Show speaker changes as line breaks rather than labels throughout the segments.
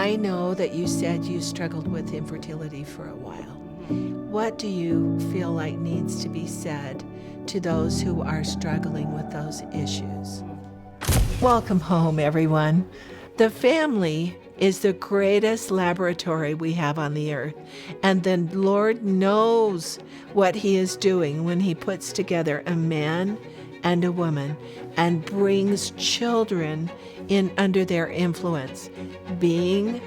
I know that you said you struggled with infertility for a while. What do you feel like needs to be said to those who are struggling with those issues? Welcome home, everyone. The family is the greatest laboratory we have on the earth, and the Lord knows what He is doing when He puts together a man and a woman and brings children in under their influence. Being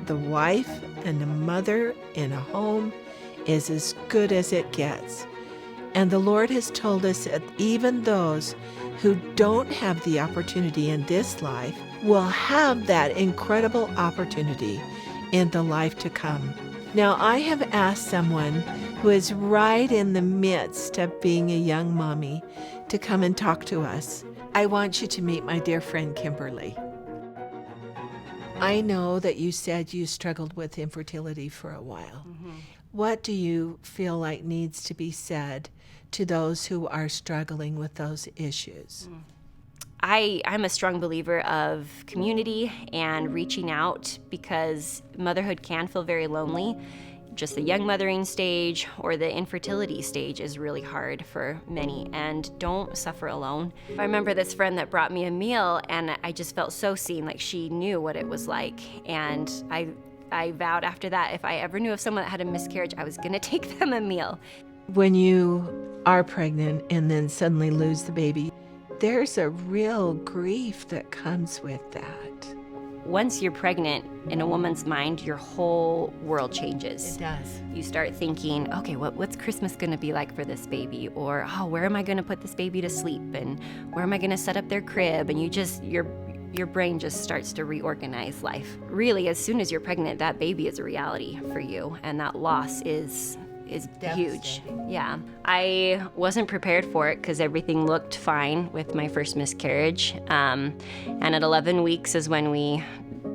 the wife and the mother in a home is as good as it gets. And the Lord has told us that even those who don't have the opportunity in this life will have that incredible opportunity in the life to come. Now, I have asked someone who is right in the midst of being a young mommy to come and talk to us. I want you to meet my dear friend, Kimberly. I know that you said you struggled with infertility for a while. What do you feel like needs to be said to those who are struggling with those issues?
I'm a strong believer of community and reaching out, because motherhood can feel very lonely. Just the young mothering stage or the infertility stage is really hard for many, and don't suffer alone. I remember this friend that brought me a meal, and I just felt so seen, like she knew what it was like. And I vowed after that, if I ever knew of someone that had a miscarriage, I was gonna take them a meal.
When you are pregnant and then suddenly lose the baby, there's a real grief that comes with that.
Once you're pregnant, in a woman's mind, your whole world changes.
It does.
You start thinking, okay, what's Christmas gonna be like for this baby? Or, where am I gonna put this baby to sleep? And where am I gonna set up their crib? And your brain just starts to reorganize life. Really, as soon as you're pregnant, that baby is a reality for you, and that loss is huge. Yeah. I wasn't prepared for it because everything looked fine with my first miscarriage. And at 11 weeks is when we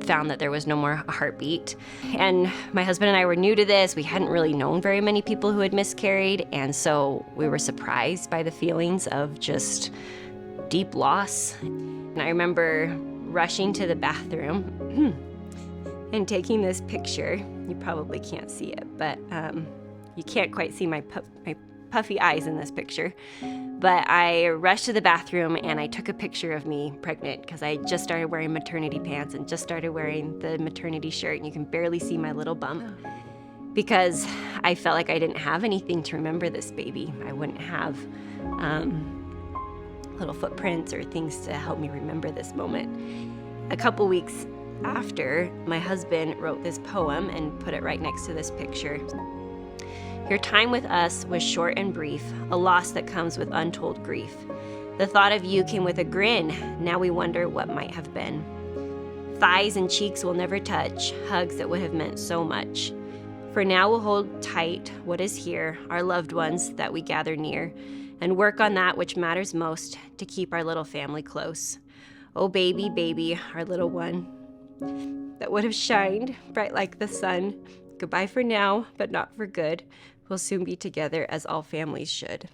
found that there was no more heartbeat. And my husband and I were new to this. We hadn't really known very many people who had miscarried. And so we were surprised by the feelings of just deep loss. And I remember rushing to the bathroom and taking this picture. You probably can't see it, but you can't quite see my puffy eyes in this picture. But I rushed to the bathroom and I took a picture of me pregnant, because I just started wearing maternity pants and just started wearing the maternity shirt, and you can barely see my little bump, because I felt like I didn't have anything to remember this baby. I wouldn't have little footprints or things to help me remember this moment. A couple weeks after, my husband wrote this poem and put it right next to this picture. Your time with us was short and brief, a loss that comes with untold grief. The thought of you came with a grin, now we wonder what might have been. Thighs and cheeks will never touch, hugs that would have meant so much. For now we'll hold tight what is here, our loved ones that we gather near, and work on that which matters most to keep our little family close. Oh baby, baby, our little one, that would have shined bright like the sun. Goodbye for now, but not for good. We'll soon be together as all families should.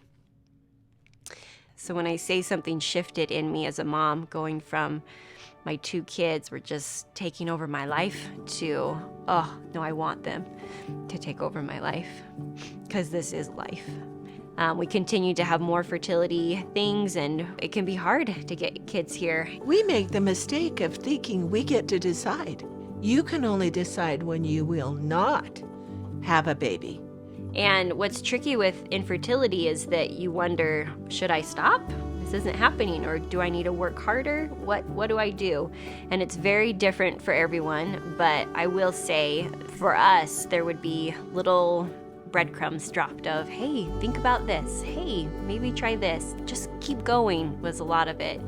So when I say something shifted in me as a mom, going from my 2 kids were just taking over my life to, oh, no, I want them to take over my life, because this is life. We continue to have more fertility things, and it can be hard to get kids here.
We make the mistake of thinking we get to decide. You can only decide when you will not have a baby.
And what's tricky with infertility is that you wonder, should I stop? This isn't happening, or do I need to work harder? What do I do? And it's very different for everyone, but I will say for us, there would be little breadcrumbs dropped of, hey, think about this. Hey, maybe try this. Just keep going was a lot of it.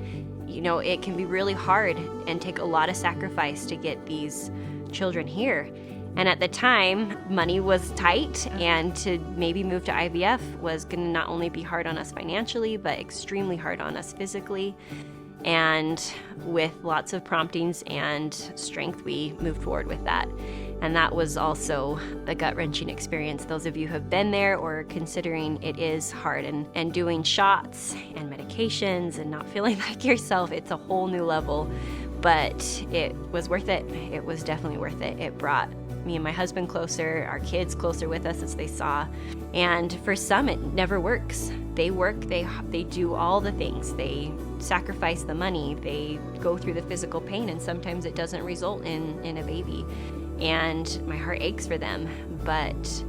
You know, it can be really hard and take a lot of sacrifice to get these children here. And at the time, money was tight, and to maybe move to IVF was going to not only be hard on us financially, but extremely hard on us physically. And with lots of promptings and strength, we moved forward with that. And that was also a gut-wrenching experience. Those of you who have been there or are considering, it is hard. And doing shots and medications and not feeling like yourself, it's a whole new level but it was worth it. It was definitely worth it. It brought me and my husband closer, our kids closer with us as they saw. And for some, it never works. They work, they do all the things. They sacrifice the money, they go through the physical pain, and sometimes it doesn't result in a baby. And my heart aches for them. But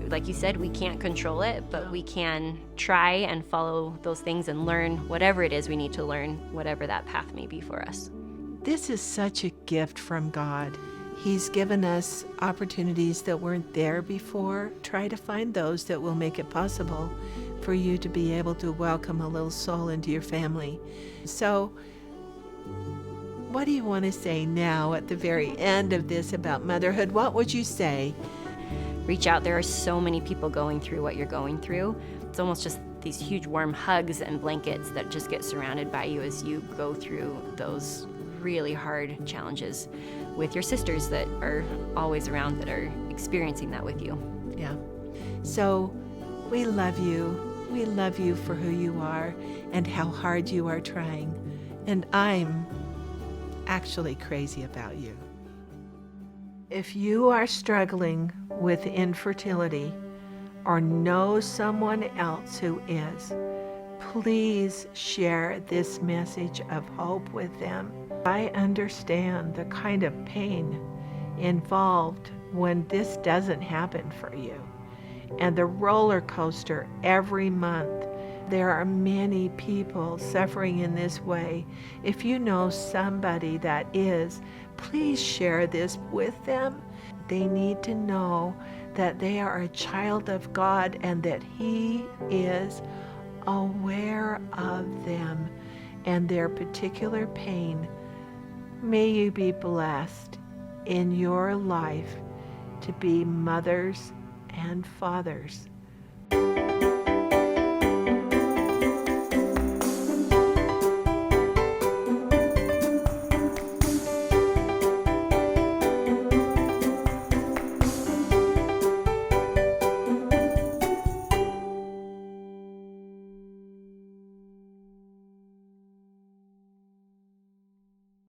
like you said, we can't control it, but we can try and follow those things and learn whatever it is we need to learn, whatever that path may be for us.
This is such a gift from God. He's given us opportunities that weren't there before. Try to find those that will make it possible for you to be able to welcome a little soul into your family. So, what do you want to say now at the very end of this about motherhood? What would you say?
Reach out. There are so many people going through what you're going through. It's almost just these huge warm hugs and blankets that just get surrounded by you as you go through those really hard challenges with your sisters that are always around, that are experiencing that with you.
Yeah. So we love you. We love you for who you are and how hard you are trying. And I'm actually crazy about you. If you are struggling with infertility or know someone else who is, please share this message of hope with them. I understand the kind of pain involved when this doesn't happen for you, and the roller coaster every month. There are many people suffering in this way. If you know somebody that is, please share this with them. They need to know that they are a child of God and that He is aware of them and their particular pain. May you be blessed in your life to be mothers and fathers